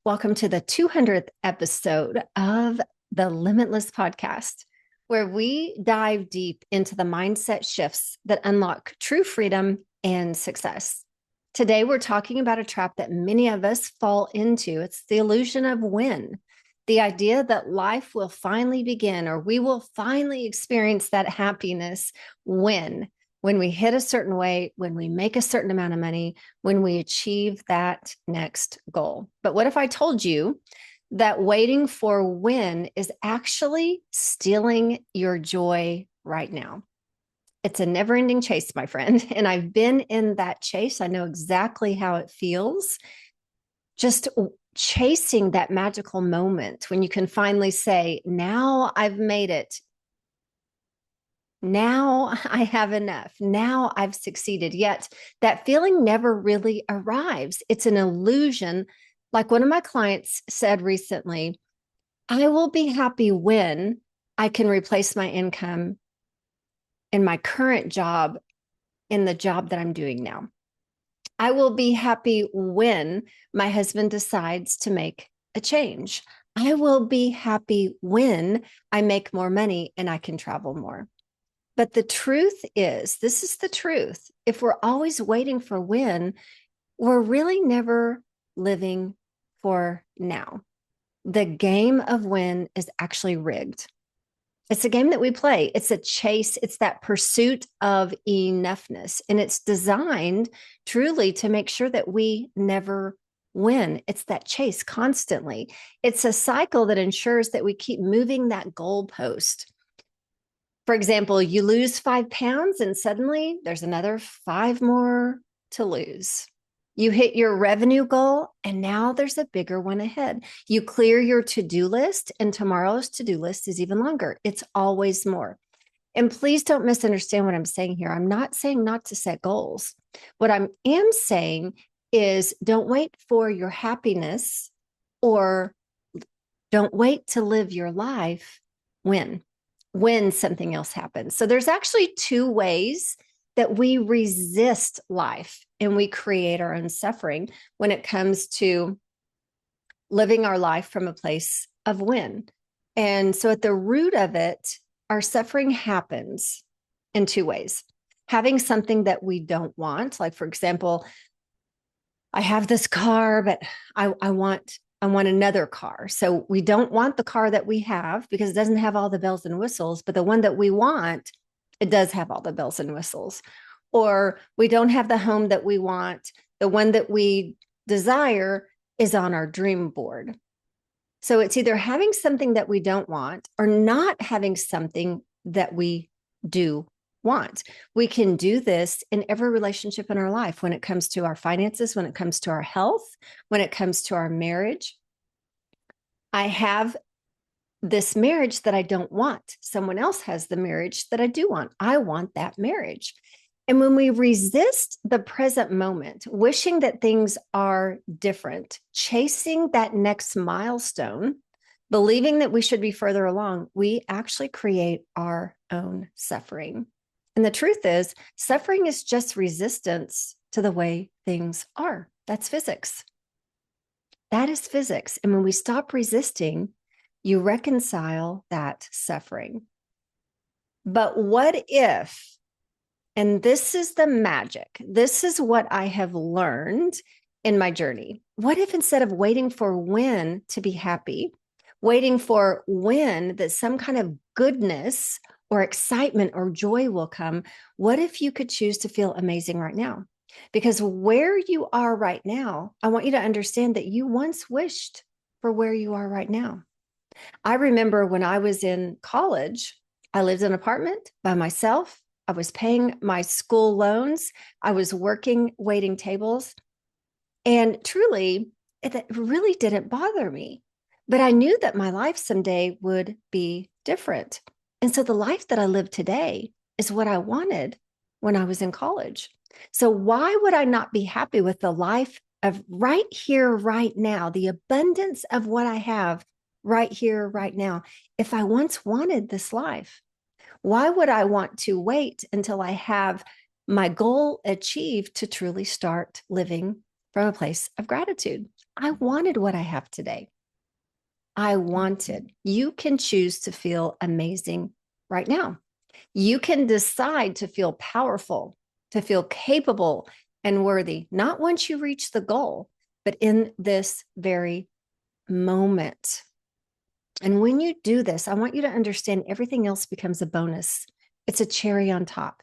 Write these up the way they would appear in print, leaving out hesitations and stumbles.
Welcome to the 200th episode of the Limitless Podcast, where we dive deep into the mindset shifts that unlock true freedom and success. Today, we're talking about a trap that many of us fall into. It's the illusion of when, the idea that life will finally begin or we will finally experience that happiness when we hit a certain weight, when we make a certain amount of money, when we achieve that next goal. But what if I told you that waiting for when is actually stealing your joy right now? It's a never-ending chase, my friend. And I've been in that chase. I know exactly how it feels. Just chasing that magical moment when you can finally say, now I've made it. Now I have enough. Now I've succeeded. Yet that feeling never really arrives. It's an illusion. Like one of my clients said recently, I will be happy when I can replace my income in my current job in the job that I'm doing now. I will be happy when my husband decides to make a change. I will be happy when I make more money and I can travel more. But the truth is, this is the truth. If we're always waiting for when, we're really never living for now. The game of when is actually rigged. It's a game that we play. It's a chase. It's that pursuit of enoughness. And it's designed truly to make sure that we never win. It's that chase constantly. It's a cycle that ensures that we keep moving that goalpost. For example, you lose 5 pounds and suddenly there's another 5 more to lose. You hit your revenue goal and now there's a bigger one ahead. You clear your to-do list and tomorrow's to-do list is even longer. It's always more. And please don't misunderstand what I'm saying here. I'm not saying not to set goals. What I am saying is don't wait for your happiness or don't wait to live your life when something else happens. So there's actually 2 ways that we resist life and we create our own suffering when it comes to living our life from a place of when. And so at the root of it, our suffering happens in 2 ways. Having something that we don't want, like for example, I have this car, but I want another car. So we don't want the car that we have because it doesn't have all the bells and whistles, but the one that we want, it does have all the bells and whistles. Or we don't have the home that we want. The one that we desire is on our dream board. So it's either having something that we don't want or not having something that we do want. We can do this in every relationship in our life when it comes to our finances, when it comes to our health, when it comes to our marriage. I have this marriage that I don't want. Someone else has the marriage that I do want. I want that marriage. And when we resist the present moment, wishing that things are different, chasing that next milestone, believing that we should be further along, we actually create our own suffering. And the truth is, suffering is just resistance to the way things are. That's physics. That is physics. And when we stop resisting, you reconcile that suffering. But what if, and this is the magic, this is what I have learned in my journey. What if instead of waiting for when to be happy, waiting for when that some kind of goodness or excitement or joy will come, what if you could choose to feel amazing right now? Because where you are right now, I want you to understand that you once wished for where you are right now. I remember when I was in college, I lived in an apartment by myself. I was paying my school loans. I was working, waiting tables. And truly, it really didn't bother me. But I knew that my life someday would be different. And so the life that I live today is what I wanted when I was in college. So why would I not be happy with the life of right here, right now, the abundance of what I have right here, right now, if I once wanted this life? Why would I want to wait until I have my goal achieved to truly start living from a place of gratitude. I wanted what I have today. I wanted. You can choose to feel amazing right now. You can decide to feel powerful, to feel capable and worthy, not once you reach the goal, but in this very moment. And when you do this, I want you to understand everything else becomes a bonus. It's a cherry on top.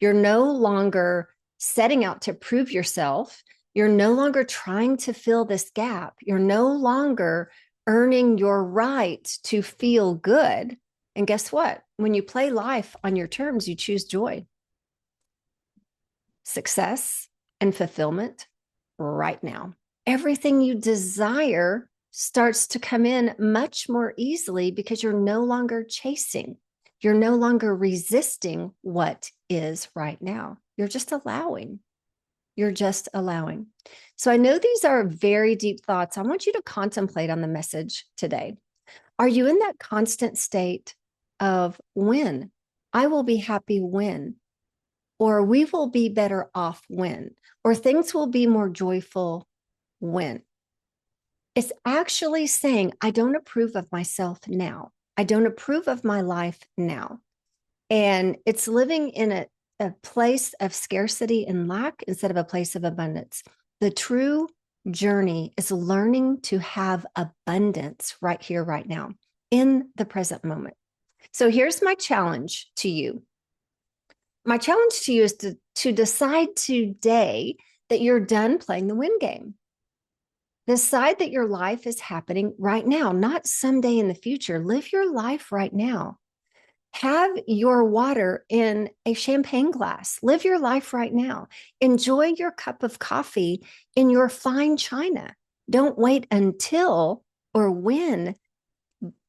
You're no longer setting out to prove yourself. You're no longer trying to fill this gap. You're no longer earning your right to feel good. And guess what? When you play life on your terms, you choose joy, success, and fulfillment right now. Everything you desire starts to come in much more easily because you're no longer chasing. You're no longer resisting what is right now. You're just allowing. You're just allowing. So I know these are very deep thoughts. I want you to contemplate on the message today. Are you in that constant state of when? I will be happy when, or we will be better off when, or things will be more joyful when? It's actually saying, I don't approve of myself now. I don't approve of my life now. And it's living in a place of scarcity and lack instead of a place of abundance. The true journey is learning to have abundance right here, right now, in the present moment. So here's my challenge to you. My challenge to you is to decide today that you're done playing the win game. Decide that your life is happening right now, not someday in the future. Live your life right now. Have your water in a champagne glass. Live your life right now. Enjoy your cup of coffee in your fine china. Don't wait until or when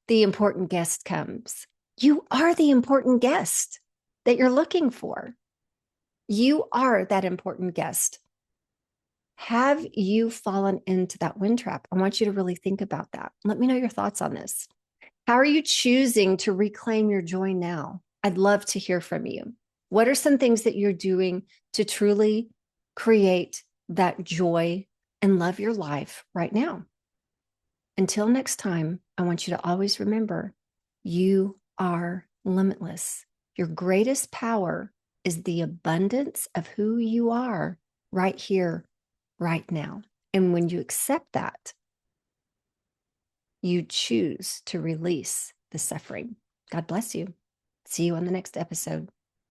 the important guest comes. You are the important guest that you're looking for. You are that important guest. Have you fallen into that wind trap? I want you to really think about that. Let me know your thoughts on this. How are you choosing to reclaim your joy now? I'd love to hear from you. What are some things that you're doing to truly create that joy and love your life right now? Until next time, I want you to always remember you are limitless. Your greatest power is the abundance of who you are right here, right now. And when you accept that, you choose to release the suffering. God bless you. See you on the next episode.